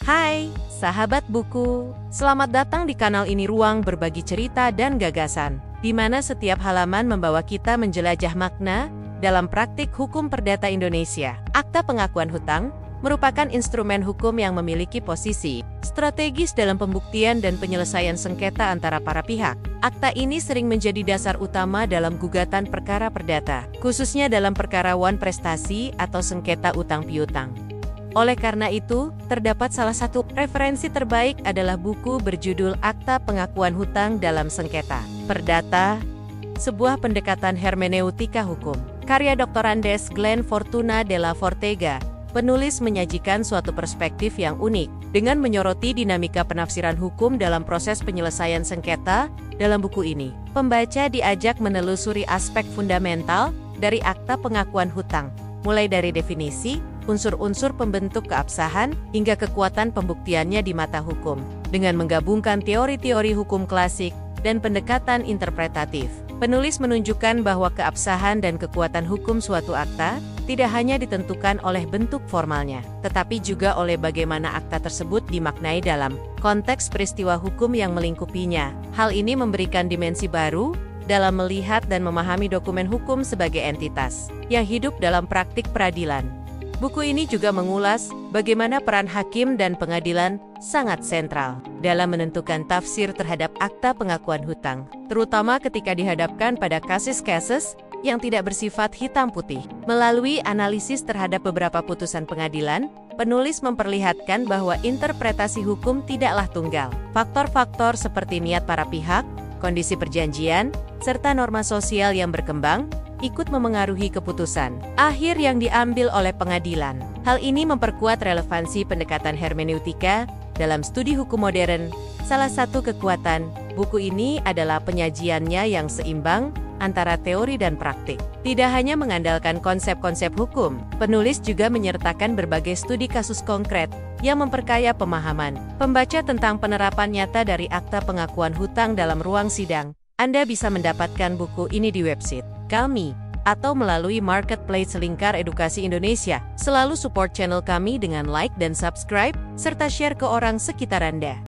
Hai, sahabat buku. Selamat datang di kanal ini, ruang berbagi cerita dan gagasan, di mana setiap halaman membawa kita menjelajah makna dalam praktik hukum perdata Indonesia. Akta Pengakuan Hutang merupakan instrumen hukum yang memiliki posisi strategis dalam pembuktian dan penyelesaian sengketa antara para pihak. Akta ini sering menjadi dasar utama dalam gugatan perkara perdata, khususnya dalam perkara wan prestasi atau sengketa utang piutang. Oleh karena itu, terdapat salah satu referensi terbaik adalah buku berjudul Akta Pengakuan Hutang dalam Sengketa Perdata, sebuah pendekatan hermeneutika hukum. Karya Dr. Andes Glenn Fortuna de la Fortega. Penulis menyajikan suatu perspektif yang unik dengan menyoroti dinamika penafsiran hukum dalam proses penyelesaian sengketa. Dalam buku ini, pembaca diajak menelusuri aspek fundamental dari Akta Pengakuan Hutang, mulai dari definisi, unsur-unsur pembentuk keabsahan, hingga kekuatan pembuktiannya di mata hukum, dengan menggabungkan teori-teori hukum klasik dan pendekatan interpretatif. Penulis menunjukkan bahwa keabsahan dan kekuatan hukum suatu akta tidak hanya ditentukan oleh bentuk formalnya, tetapi juga oleh bagaimana akta tersebut dimaknai dalam konteks peristiwa hukum yang melingkupinya. Hal ini memberikan dimensi baru dalam melihat dan memahami dokumen hukum sebagai entitas yang hidup dalam praktik peradilan. Buku ini juga mengulas bagaimana peran hakim dan pengadilan sangat sentral dalam menentukan tafsir terhadap Akta Pengakuan Hutang, terutama ketika dihadapkan pada kasus-kasus yang tidak bersifat hitam putih. Melalui analisis terhadap beberapa putusan pengadilan, penulis memperlihatkan bahwa interpretasi hukum tidaklah tunggal. Faktor-faktor seperti niat para pihak, kondisi perjanjian, serta norma sosial yang berkembang ikut memengaruhi keputusan akhir yang diambil oleh pengadilan. Hal ini memperkuat relevansi pendekatan hermeneutika dalam studi hukum modern. Salah satu kekuatan buku ini adalah penyajiannya yang seimbang antara teori dan praktik. Tidak hanya mengandalkan konsep-konsep hukum, penulis juga menyertakan berbagai studi kasus konkret yang memperkaya pemahaman pembaca tentang penerapan nyata dari Akta Pengakuan Hutang dalam ruang sidang. Anda bisa mendapatkan buku ini di website kami atau melalui marketplace Lingkar Edukasi Indonesia. Selalu support channel kami dengan like dan subscribe, serta share ke orang sekitar Anda.